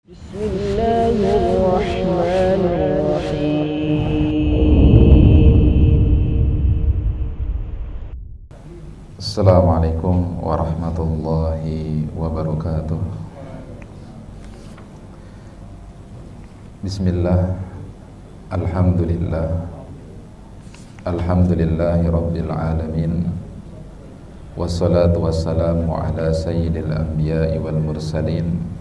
Bismillahirrahmanirrahim. Assalamualaikum warahmatullahi wabarakatuh. Bismillah, alhamdulillah, alhamdulillahi rabbil alamin, wassalatu wassalamu ala sayyidil anbiya'i wal mursalin,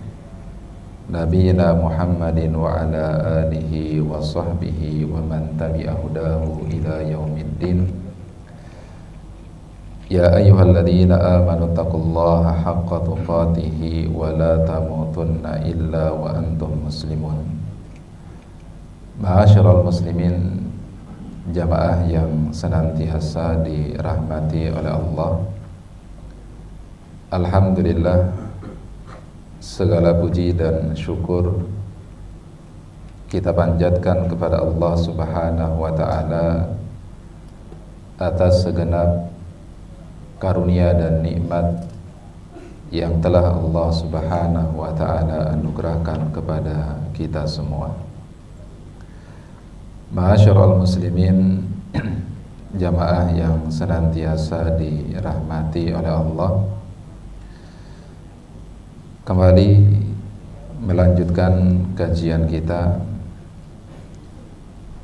nabiyina Muhammadin wa ala alihi wa sahbihi wa man tabi'ahudahu ila yaumiddin. Ya ayyuhalladzina amanu taqullaha haqqa tuqatihi wa la tamutunna illa wa antum muslimun. Ma'asyiral muslimin, jamaah yang senantiasa dirahmati oleh Allah, alhamdulillah, segala puji dan syukur kita panjatkan kepada Allah Subhanahu wa ta'ala atas segenap karunia dan nikmat yang telah Allah Subhanahu wa ta'ala anugerahkan kepada kita semua. Ma'asyiral muslimin, jamaah yang senantiasa dirahmati oleh Allah, kembali melanjutkan kajian kita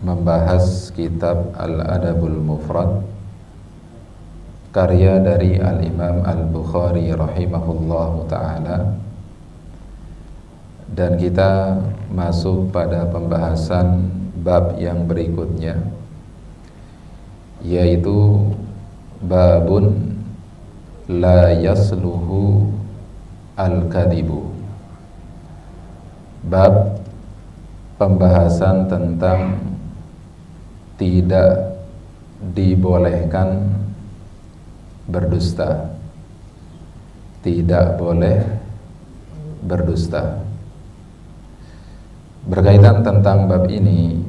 membahas kitab Al-Adabul Mufrad, karya dari Al-Imam Al-Bukhari rahimahullahu ta'ala. Dan kita masuk pada pembahasan bab yang berikutnya, yaitu babun la yasluhu al-kadibu. Bab pembahasan tentang tidak dibolehkan berdusta, tidak boleh berdusta. Berkaitan tentang bab ini,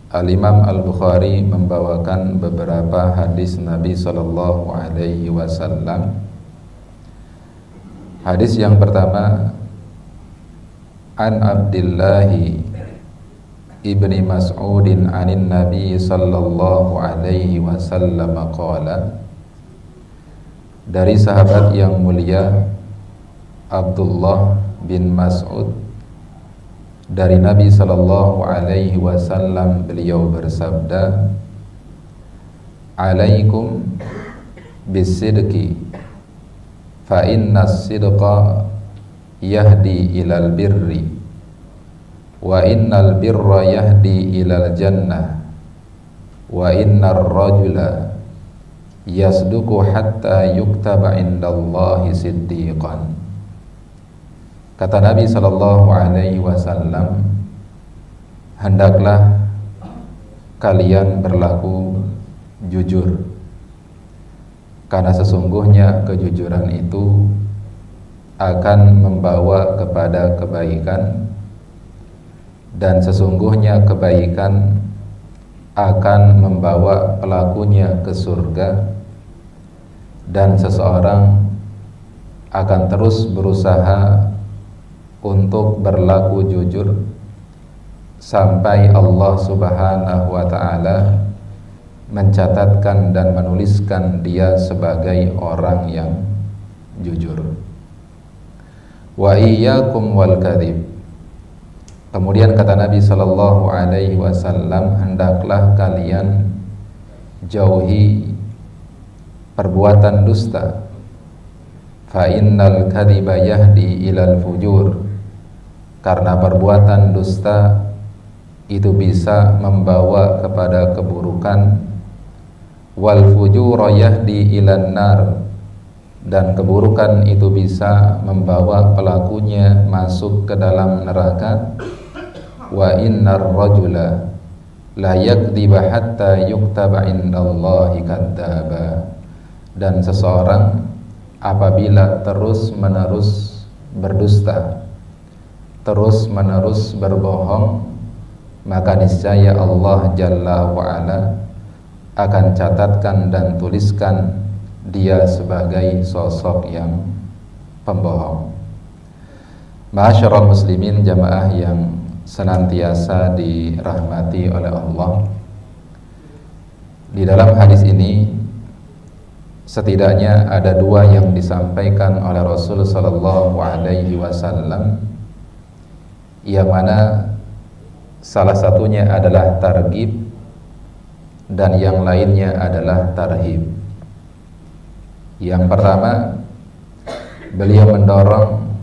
Al-Imam Al-Bukhari membawakan beberapa hadis Nabi sallallahu alaihi wasallam. Hadis yang pertama, an Abdillahi ibni Mas'udin anin Nabi sallallahu alaihi wasallam qala, dari sahabat yang mulia Abdullah bin Mas'ud, dari Nabi sallallahu alaihi wasallam, beliau bersabda, alaikum bisidqi fa inna sidqa yahdi ilal birri wa innal birra yahdi ilal jannah wa innar rajula yasduqu hatta yuktaba indallahi siddiqan. Kata Nabi sallallahu alaihi wasallam, hendaklah kalian berlaku jujur, karena sesungguhnya kejujuran itu akan membawa kepada kebaikan, dan sesungguhnya kebaikan akan membawa pelakunya ke surga, dan seseorang akan terus berusaha untuk berlaku jujur sampai Allah Subhanahu wa ta'ala mencatatkan dan menuliskan dia sebagai orang yang jujur. Wa iyyakum wal kadhib. Kemudian kata Nabi sallallahu alaihi wasallam, hendaklah kalian jauhi perbuatan dusta. Fa innal kadhiba yahdi ilal fujur. Karena perbuatan dusta itu bisa membawa kepada keburukan. Wal fujura yahdi ilan nar. Dan keburukan itu bisa membawa pelakunya masuk ke dalam neraka. Wa innar rajula la yakdziba hatta yuktaba indallahi kadzdzaba. Dan seseorang apabila terus menerus berdusta, terus menerus berbohong, maka niscaya Allah Jalla wa'ala akan catatkan dan tuliskan dia sebagai sosok yang pembohong. Ma'asyiral muslimin, jamaah yang senantiasa dirahmati oleh Allah. Di dalam hadis ini setidaknya ada dua yang disampaikan oleh Rasul sallallahu alaihi wasallam, yang mana salah satunya adalah targhib dan yang lainnya adalah tarhib. Yang pertama, beliau mendorong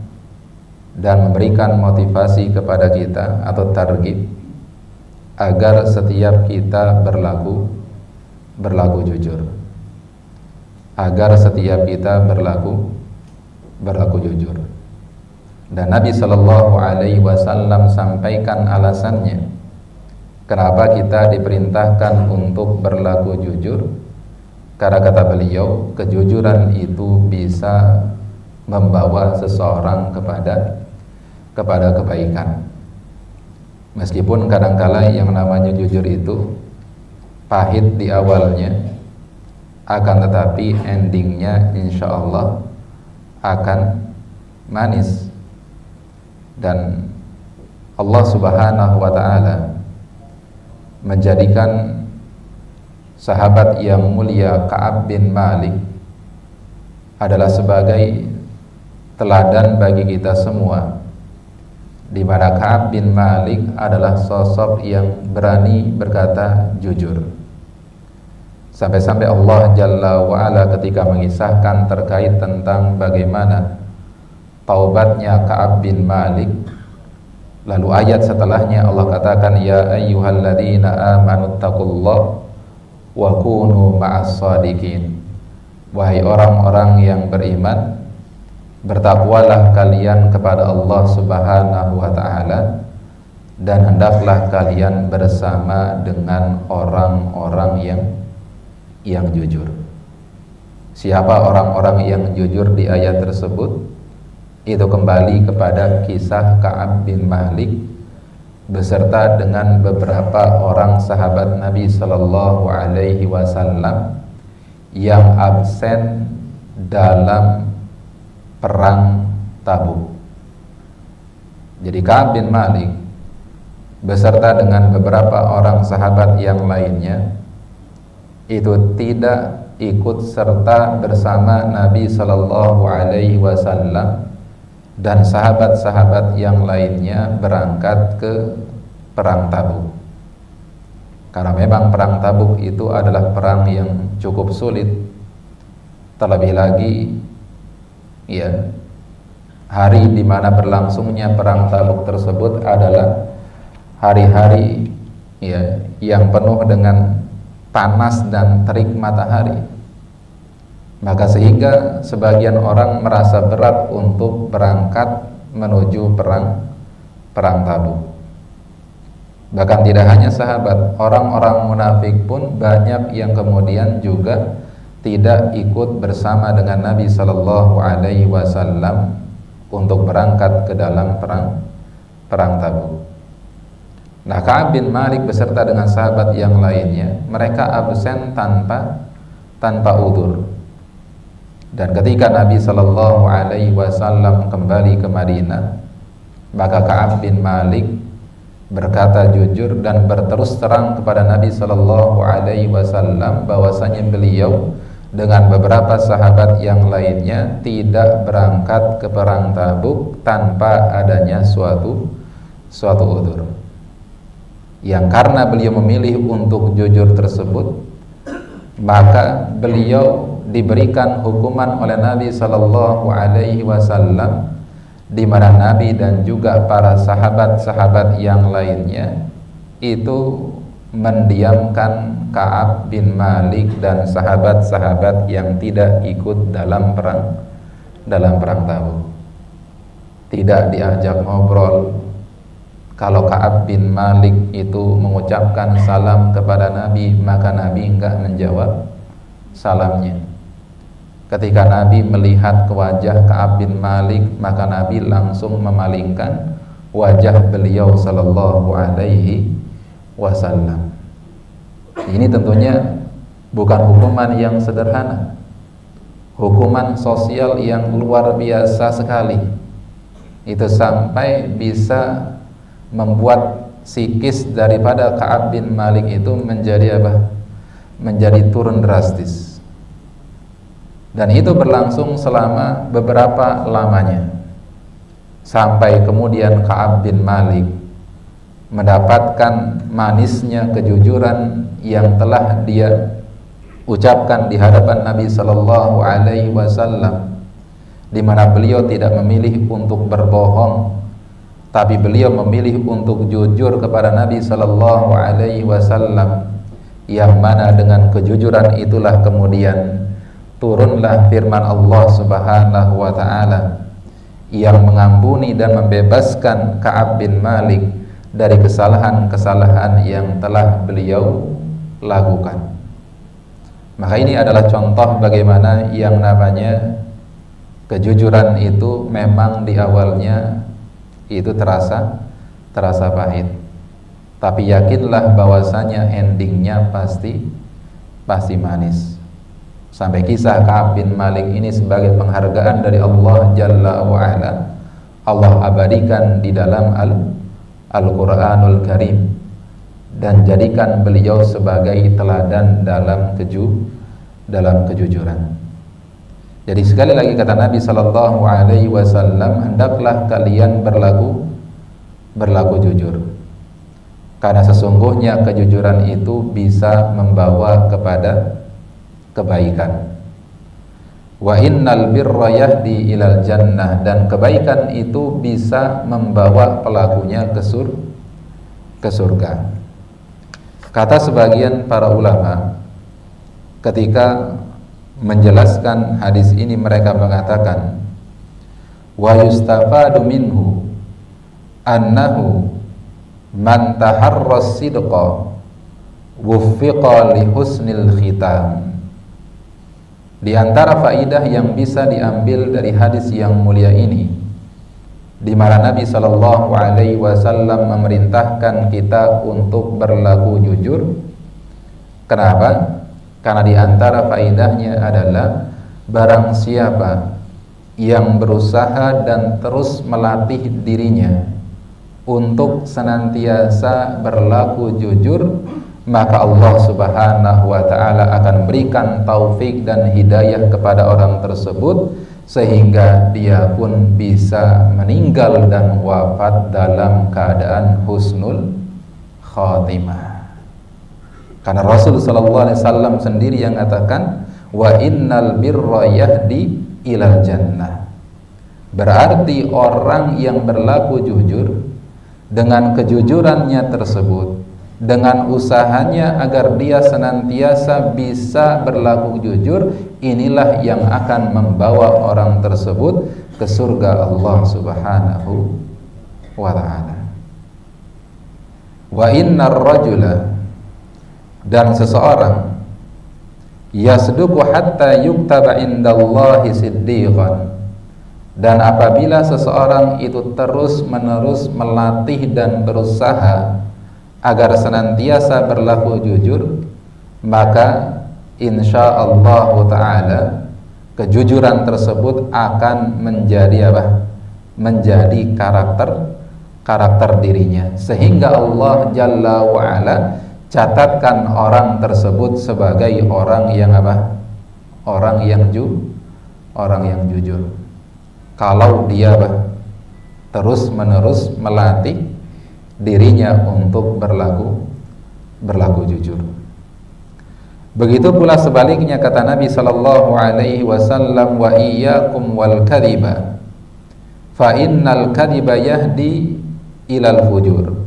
dan memberikan motivasi kepada kita atau targhib agar setiap kita berlaku jujur. Agar setiap kita berlaku jujur. Dan Nabi Shallallahu Alaihi Wasallam sampaikan alasannya kenapa kita diperintahkan untuk berlaku jujur. Karena kata beliau, kejujuran itu bisa membawa seseorang kepada kebaikan. Meskipun kadangkala yang namanya jujur itu pahit di awalnya, akan tetapi endingnya insya Allah akan manis. Dan Allah Subhanahu wa Ta'ala menjadikan sahabat yang mulia Ka'ab bin Malik adalah sebagai teladan bagi kita semua, di mana Ka'ab bin Malik adalah sosok yang berani berkata jujur. Sampai-sampai Allah Jalla wa'ala ketika mengisahkan terkait tentang bagaimana taubatnya Ka'ab bin Malik, lalu ayat setelahnya Allah katakan, ya ayyuhalladzina amanu taqullaha wa kunu ma'as shadiqin. Wahai orang-orang yang beriman, bertakwalah kalian kepada Allah Subhanahu wa Ta'ala, dan hendaklah kalian bersama dengan orang-orang yang jujur. Siapa orang-orang yang jujur di ayat tersebut? Itu kembali kepada kisah Ka'ab bin Malik beserta dengan beberapa orang sahabat Nabi Sallallahu Alaihi Wasallam yang absen dalam perang Tabuk. Jadi Ka'ab bin Malik beserta dengan beberapa orang sahabat yang lainnya itu tidak ikut serta bersama Nabi Sallallahu Alaihi Wasallam dan sahabat-sahabat yang lainnya berangkat ke perang Tabuk. Karena memang perang Tabuk itu adalah perang yang cukup sulit. Terlebih lagi, ya, hari di mana berlangsungnya perang Tabuk tersebut adalah hari-hari, ya, yang penuh dengan panas dan terik matahari. Maka sehingga sebagian orang merasa berat untuk berangkat menuju perang Tabuk. Bahkan tidak hanya sahabat, orang-orang munafik pun banyak yang kemudian juga tidak ikut bersama dengan Nabi Sallallahu Alaihi Wasallam untuk berangkat ke dalam perang Tabuk. Nah, Ka'ab bin Malik beserta dengan sahabat yang lainnya, mereka absen tanpa udzur. Dan ketika Nabi Sallallahu Alaihi Wasallam kembali ke Madinah, maka Ka'ab bin Malik berkata jujur dan berterus terang kepada Nabi Sallallahu Alaihi Wasallam bahwasanya beliau dengan beberapa sahabat yang lainnya tidak berangkat ke perang Tabuk tanpa adanya suatu udzur. Yang karena beliau memilih untuk jujur tersebut, maka beliau diberikan hukuman oleh Nabi Sallallahu Alaihi Wasallam, di mana Nabi dan juga para sahabat-sahabat yang lainnya itu mendiamkan Ka'ab bin Malik dan sahabat-sahabat yang tidak ikut dalam perang Tabuk. Tidak diajak ngobrol. Kalau Ka'ab bin Malik itu mengucapkan salam kepada Nabi, maka Nabi enggak menjawab salamnya. Ketika Nabi melihat ke wajah Ka'ab bin Malik, maka Nabi langsung memalingkan wajah beliau Sallallahu Alaihi Wasallam. Ini tentunya bukan hukuman yang sederhana, hukuman sosial yang luar biasa sekali. itu sampai bisa membuat psikis daripada Ka'ab bin Malik itu menjadi apa? Menjadi turun drastis. Dan itu berlangsung selama beberapa lamanya, sampai kemudian Ka'ab bin Malik mendapatkan manisnya kejujuran yang telah dia ucapkan di hadapan Nabi sallallahu alaihi wasallam, di mana beliau tidak memilih untuk berbohong, tapi beliau memilih untuk jujur kepada Nabi sallallahu alaihi wasallam, yang mana dengan kejujuran itulah kemudian turunlah firman Allah Subhanahu wa taala yang mengampuni dan membebaskan Ka'ab bin Malik dari kesalahan-kesalahan yang telah beliau lakukan. Maka ini adalah contoh bagaimana yang namanya kejujuran itu memang di awalnya itu terasa pahit, tapi yakinlah bahwasanya endingnya pasti manis. Sampai kisah Ka'ab bin Malik ini sebagai penghargaan dari Allah Jalla wa'ala, Allah abadikan di dalam Al-Quranul Karim, dan jadikan beliau sebagai teladan dalam kejujuran. Jadi sekali lagi kata Nabi sallallahu alaihi wasallam, hendaklah kalian berlaku jujur, karena sesungguhnya kejujuran itu bisa membawa kepada kebaikan. Wa innal birra yahdi ilal jannah, dan kebaikan itu bisa membawa pelakunya ke surga. Kata sebagian para ulama ketika menjelaskan hadis ini, mereka mengatakan wa yustafadu minhu annahu man taharras sidqa wuffiqa li husnil khitam. Di antara faidah yang bisa diambil dari hadis yang mulia ini, di mana Nabi sallallahu alaihi wasallam memerintahkan kita untuk berlaku jujur. Kenapa? Karena di antara faidahnya adalah barang siapa yang berusaha dan terus melatih dirinya untuk senantiasa berlaku jujur, maka Allah Subhanahu wa taala akan berikan taufik dan hidayah kepada orang tersebut, sehingga dia pun bisa meninggal dan wafat dalam keadaan husnul khatimah. Karena Rasul sallallahu alaihi wasallam sendiri yang mengatakan wa innal birra yahdi ilal jannah. Berarti orang yang berlaku jujur dengan kejujurannya tersebut, dengan usahanya agar dia senantiasa bisa berlaku jujur, inilah yang akan membawa orang tersebut ke surga Allah Subhanahu wa ta'ala. Wa innar rajula, dan seseorang yasduqu hatta yuktaba indallahi siddiqan, dan apabila seseorang itu terus menerus melatih dan berusaha agar senantiasa berlaku jujur, maka insyaallah ta'ala kejujuran tersebut akan menjadi apa? Menjadi karakter dirinya, sehingga Allah Jalla wa'ala catatkan orang tersebut sebagai orang yang apa? Orang yang jujur. Kalau dia apa? Terus menerus melatih dirinya untuk berlaku jujur. Begitu pula sebaliknya kata Nabi sallallahu alaihi wasallam, wa iyyakum wal kadhiba fa innal kadhiba yahdi ilal fujur.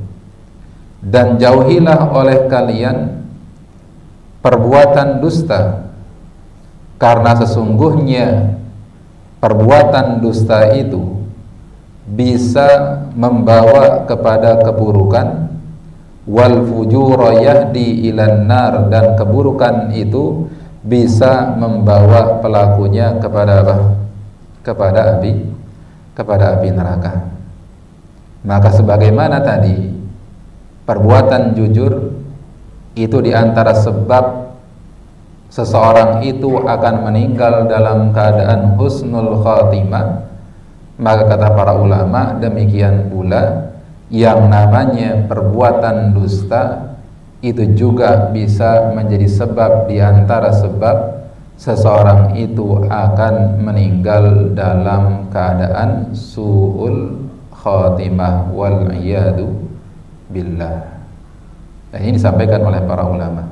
Dan jauhilah oleh kalian perbuatan dusta, karena sesungguhnya perbuatan dusta itu bisa membawa kepada keburukan. Wal fujura yahdi ilan nar, dan keburukan itu bisa membawa pelakunya kepada apa? Kepada api neraka. Maka sebagaimana tadi, perbuatan jujur itu diantara sebab seseorang itu akan meninggal dalam keadaan husnul khatimah, Maka kata para ulama, demikian pula yang namanya perbuatan dusta itu juga bisa menjadi sebab di antara sebab seseorang itu akan meninggal dalam keadaan su'ul khatimah wal iyadu billah. Nah, ini disampaikan oleh para ulama.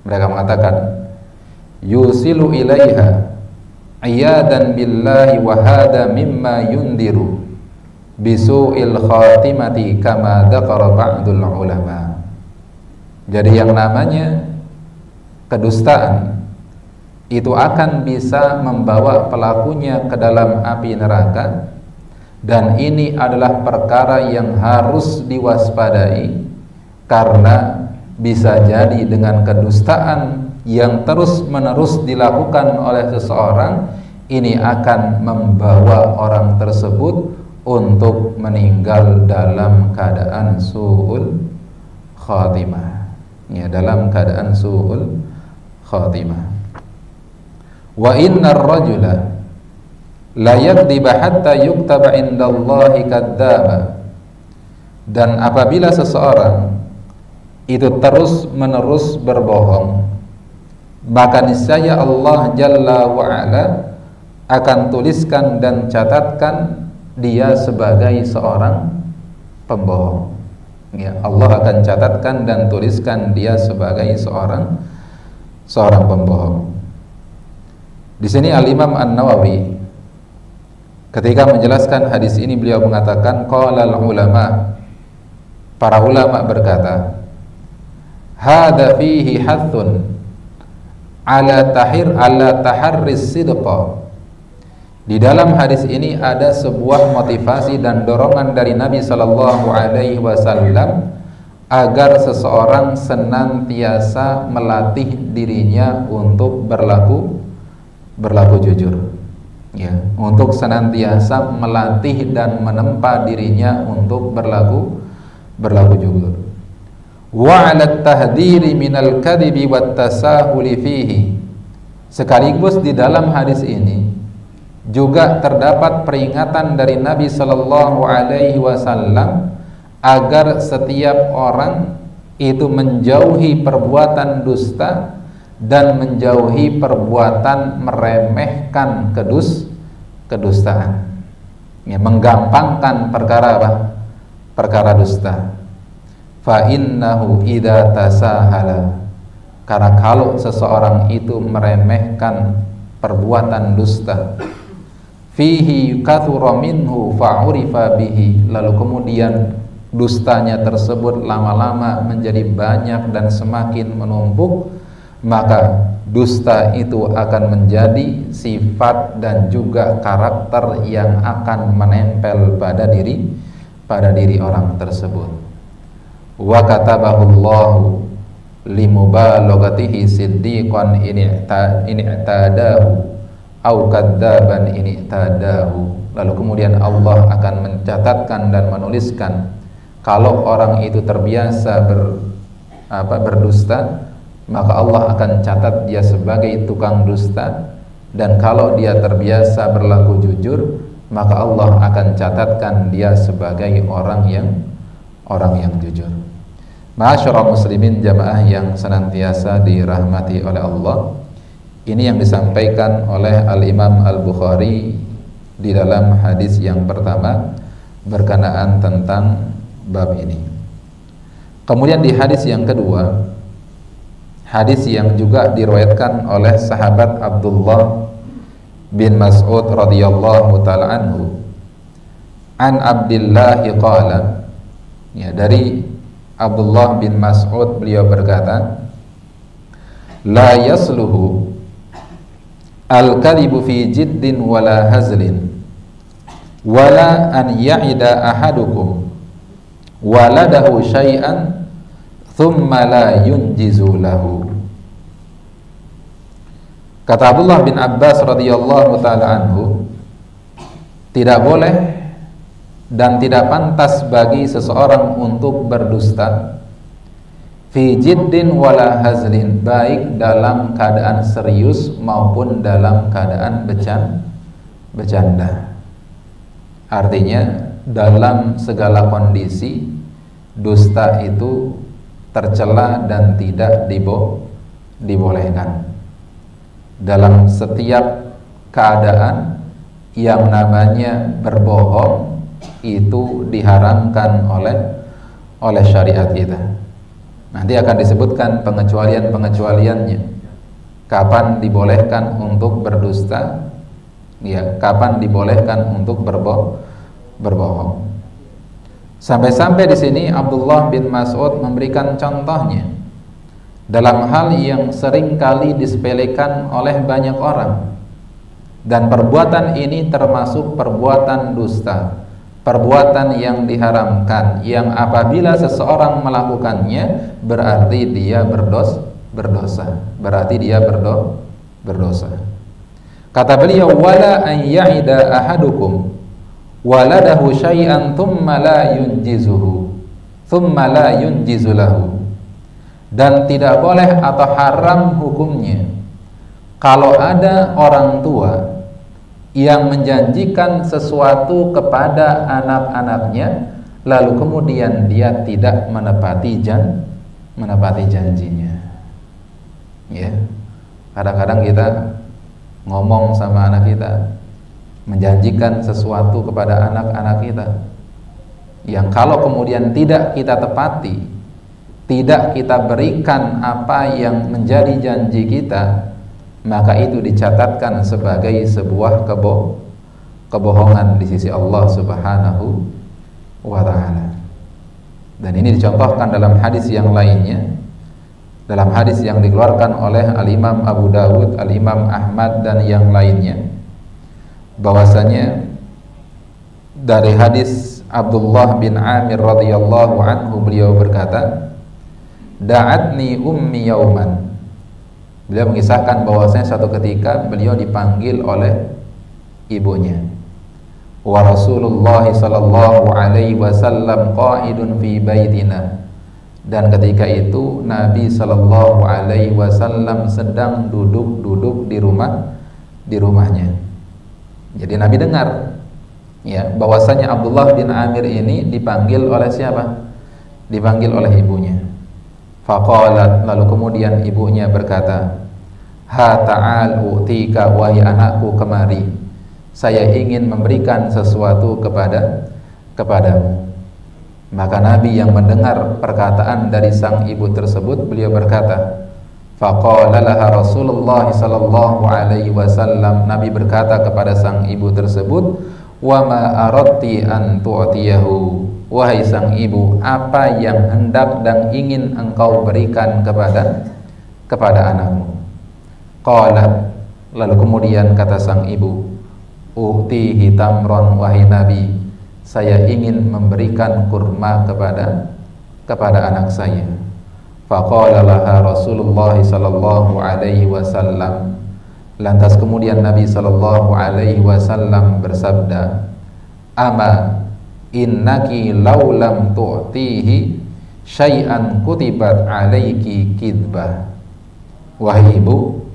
Mereka mengatakan yusilu ilaiha iyadan billahi wa hada mimma yundiru bisu'il khatimati kama dzakara ba'dul ulama. Jadi yang namanya kedustaan itu akan bisa membawa pelakunya ke dalam api neraka, dan ini adalah perkara yang harus diwaspadai karena bisa jadi dengan kedustaan yang terus-menerus dilakukan oleh seseorang, ini akan membawa orang tersebut untuk meninggal dalam keadaan su'ul khatimah, ya, dalam keadaan su'ul khatimah. Wa innar rajula la yakdziba hatta yuktaba indallahi kadzdzaba. Dan apabila seseorang itu terus-menerus berbohong, maka niscaya Allah Jalla wa'ala akan tuliskan dan catatkan dia sebagai seorang pembohong, ya, Allah akan catatkan dan tuliskan dia sebagai seorang pembohong. Di sini Al-Imam An-Nawawi ketika menjelaskan hadis ini, beliau mengatakan qala al-ulama, para ulama berkata, hadza fihi hathun ala taharris sidqa. Di dalam hadis ini ada sebuah motivasi dan dorongan dari Nabi sallallahu alaihi wasallam agar seseorang senantiasa melatih dirinya untuk berlaku jujur, ya, untuk senantiasa melatih dan menempa dirinya untuk berlaku jujur. Wa 'ala tahdhiri minal kadhibi wat tasahuli fihi. Sekaligus di dalam hadis ini juga terdapat peringatan dari Nabi sallallahu alaihi wasallam agar setiap orang itu menjauhi perbuatan dusta dan menjauhi perbuatan meremehkan kedustaan, ya, menggampangkan perkara apa? Perkara dusta. Fa innahu idza tasahala, karena kalau seseorang itu meremehkan perbuatan dusta, fihi kathura minhu fa'urifa bihi, lalu kemudian dustanya tersebut lama-lama menjadi banyak dan semakin menumpuk, maka dusta itu akan menjadi sifat dan juga karakter yang akan menempel pada diri orang tersebut. Wa katabahullahu limubalaghatihi siddiqan in i'tadahu au kadzaban in i'tadahu. Lalu kemudian Allah akan mencatatkan dan menuliskan kalau orang itu terbiasa berdusta, maka Allah akan catat dia sebagai tukang dusta, dan kalau dia terbiasa berlaku jujur, maka Allah akan catatkan dia sebagai orang yang jujur. Ma'asyiral muslimin jamaah yang senantiasa dirahmati oleh Allah, ini yang disampaikan oleh Al-Imam Al-Bukhari di dalam hadis yang pertama berkenaan tentang bab ini. Kemudian di hadis yang kedua, hadis yang juga diriwayatkan oleh sahabat Abdullah bin Mas'ud radhiyallahu taala anhu, an Abdullah qala, ya, dari Abdullah bin Mas'ud beliau berkata, la yasluhu al-kadhibu fi jiddin wala hazlin wala an ya'ida ahadukum waladahu syai'an thumma la yunjizu lahu. Kata Abdullah bin Abbas radhiyallahu taala anhu, tidak boleh dan tidak pantas bagi seseorang untuk berdusta fi jiddin wala hazlin, baik dalam keadaan serius maupun dalam keadaan bercanda. Artinya dalam segala kondisi dusta itu tercela dan tidak dibolehkan. Dalam setiap keadaan yang namanya berbohong itu diharamkan oleh syariat kita. Nanti akan disebutkan pengecualian-pengecualiannya. Kapan dibolehkan untuk berdusta, ya, kapan dibolehkan untuk berbohong. Sampai-sampai di sini Abdullah bin Mas'ud memberikan contohnya dalam hal yang sering kali disepelekan oleh banyak orang, dan perbuatan ini termasuk perbuatan dusta, perbuatan yang diharamkan, yang apabila seseorang melakukannya berarti dia berdosa, berarti dia berdosa. Kata beliau, wala an ya'ida ahadukum waladahu syai'an thumma la yunjizu lahu. Dan tidak boleh atau haram hukumnya kalau ada orang tua yang menjanjikan sesuatu kepada anak-anaknya lalu kemudian dia tidak menepati janjinya. Ya, kadang-kadang kita ngomong sama anak kita, menjanjikan sesuatu kepada anak-anak kita, yang kalau kemudian tidak kita tepati, tidak kita berikan apa yang menjadi janji kita, maka itu dicatatkan sebagai sebuah kebohongan di sisi Allah Subhanahu wa ta'ala. Dan ini dicontohkan dalam hadis yang lainnya, dalam hadis yang dikeluarkan oleh Al-Imam Abu Dawud, Al-Imam Ahmad dan yang lainnya, bahwasanya dari hadis Abdullah bin Amir radhiyallahu anhu, beliau berkata, da'atni ummi yauman. Beliau mengisahkan bahwasanya suatu ketika beliau dipanggil oleh ibunya. Wa Rasulullah sallallahu alaihi wasallam qa'idun fi baitina. Dan ketika itu Nabi sallallahu alaihi wasallam sedang duduk di rumahnya. Jadi Nabi dengar, ya, bahwasanya Abdullah bin Amir ini dipanggil oleh siapa? Dipanggil oleh ibunya. Faqalat, lalu kemudian ibunya berkata, ha ta'al u'tika, wahai anakku, kemari, saya ingin memberikan sesuatu kepadamu. Maka Nabi yang mendengar perkataan dari sang ibu tersebut, beliau berkata, faqala laha Rasulullah sallallahu alaihi wasallam, Nabi berkata kepada sang ibu tersebut, wa ma aradti an tu'tiyahu, wahai sang ibu, apa yang hendak dan ingin engkau berikan kepada anakmu? Qalat, lalu kemudian kata sang ibu, u'tihi tamron, wahai Nabi, saya ingin memberikan kurma kepada anak saya. Faqala laha Rasulullah sallallahu alaihi wasallam, lantas kemudian Nabi sallallahu alaihi wasallam bersabda, ama innaki law lam tu'tihi syai'an kutibat alaiki kidbah. Wahai ibu,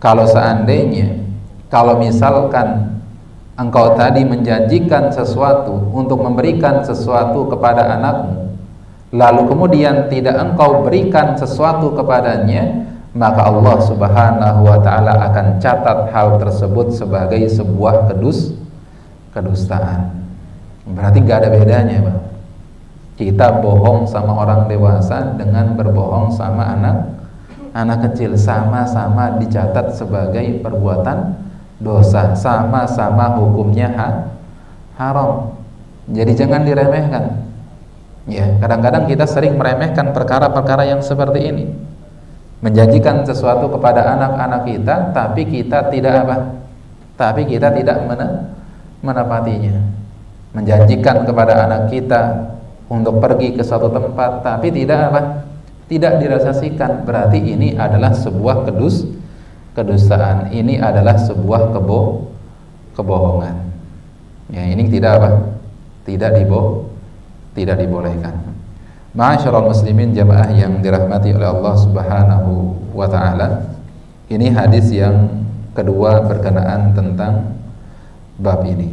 kalau seandainya, kalau misalkan engkau tadi menjanjikan sesuatu untuk memberikan sesuatu kepada anakmu, lalu kemudian tidak engkau berikan sesuatu kepadanya, maka Allah Subhanahu wa ta'ala akan catat hal tersebut sebagai sebuah kedustaan. Berarti gak ada bedanya, Bang. Kita bohong sama orang dewasa dengan berbohong sama anak kecil, sama-sama dicatat sebagai perbuatan dosa, sama-sama hukumnya haram. Jadi jangan diremehkan. Ya, kadang-kadang kita sering meremehkan perkara-perkara yang seperti ini. Menjanjikan sesuatu kepada anak-anak kita, tapi kita tidak apa? Tapi kita tidak menepatinya. Menjanjikan kepada anak kita untuk pergi ke suatu tempat, tapi tidak apa? Tidak direalisasikan. Berarti ini adalah sebuah kedustaan, ini adalah sebuah kebohongan. Ya, ini tidak apa? Tidak dibolehkan. Ma'asyiral muslimin jamaah yang dirahmati oleh Allah Subhanahu wa ta'ala, ini hadis yang kedua berkenaan tentang bab ini.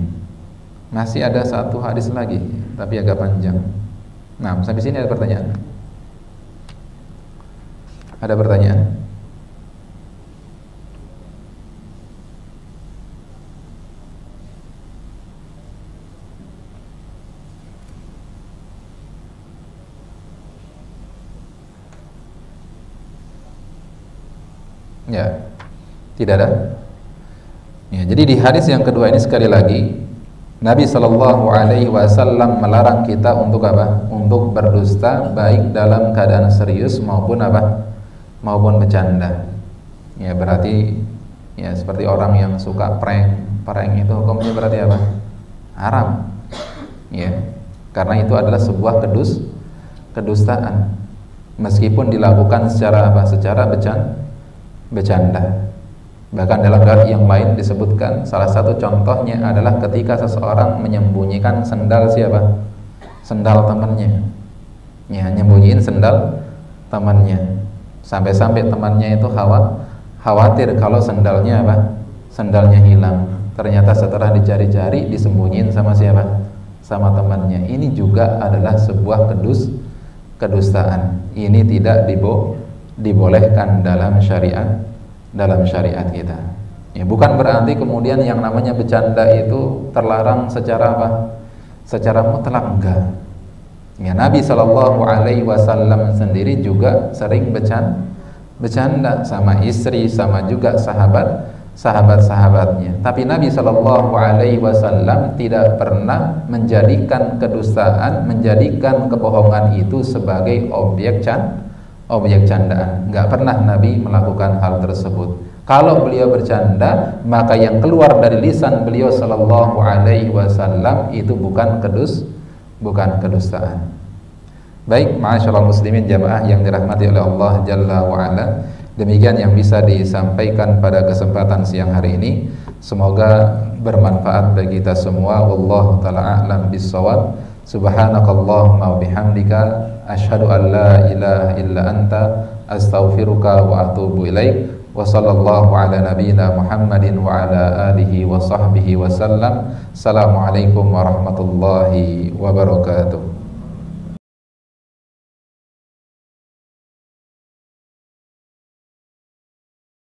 Masih ada satu hadis lagi, tapi agak panjang. Nah, sampai sini ada pertanyaan? Ada pertanyaan? Ya, tidak ada. Ya, jadi di hadis yang kedua ini sekali lagi Nabi Shallallahu Alaihi Wasallam melarang kita untuk apa? Untuk berdusta baik dalam keadaan serius maupun apa? Maupun bercanda. Ya berarti ya seperti orang yang suka prank itu hukumnya berarti apa? Haram. Ya, karena itu adalah sebuah kedustaan. Meskipun dilakukan secara apa? Secara bercanda. Bahkan dalam riwayat yang lain disebutkan salah satu contohnya adalah ketika seseorang menyembunyikan sendal siapa? Sendal temannya. Ya, nyembunyiin sendal temannya. Sampai-sampai temannya itu khawatir kalau sendalnya apa? Sendalnya hilang. Ternyata setelah dicari-cari disembunyiin sama siapa? Sama temannya. Ini juga adalah sebuah kedustaan. Ini tidak dibolehkan dalam syariat kita. Ya, bukan berarti kemudian yang namanya bercanda itu terlarang secara apa? Secara mutlak, enggak. Ya, Nabi Shallallahu Alaihi Wasallam sendiri juga sering bercanda sama istri, sama juga sahabat-sahabatnya. Tapi Nabi Shallallahu Alaihi Wasallam tidak pernah menjadikan kedustaan, menjadikan kebohongan itu sebagai objek candaan. Nggak pernah Nabi melakukan hal tersebut. Kalau beliau bercanda, maka yang keluar dari lisan beliau Sallallahu Alaihi Wasallam itu bukan kedustaan. Baik, ma'asyiral muslimin jamaah yang dirahmati oleh Allah Jalla wa Ala, demikian yang bisa disampaikan pada kesempatan siang hari ini. Semoga bermanfaat bagi kita semua. Wallahu ta'ala a'lam bis-shawab. Subhanakallahumma wa bihamdika asyhadu an la ilaha illa anta astaghfiruka wa atubu ilaik. Wa sallallahu ala nabiyyina Muhammadin wa ala alihi wa sahbihi wa sallam. Assalamualaikum warahmatullahi wabarakatuh.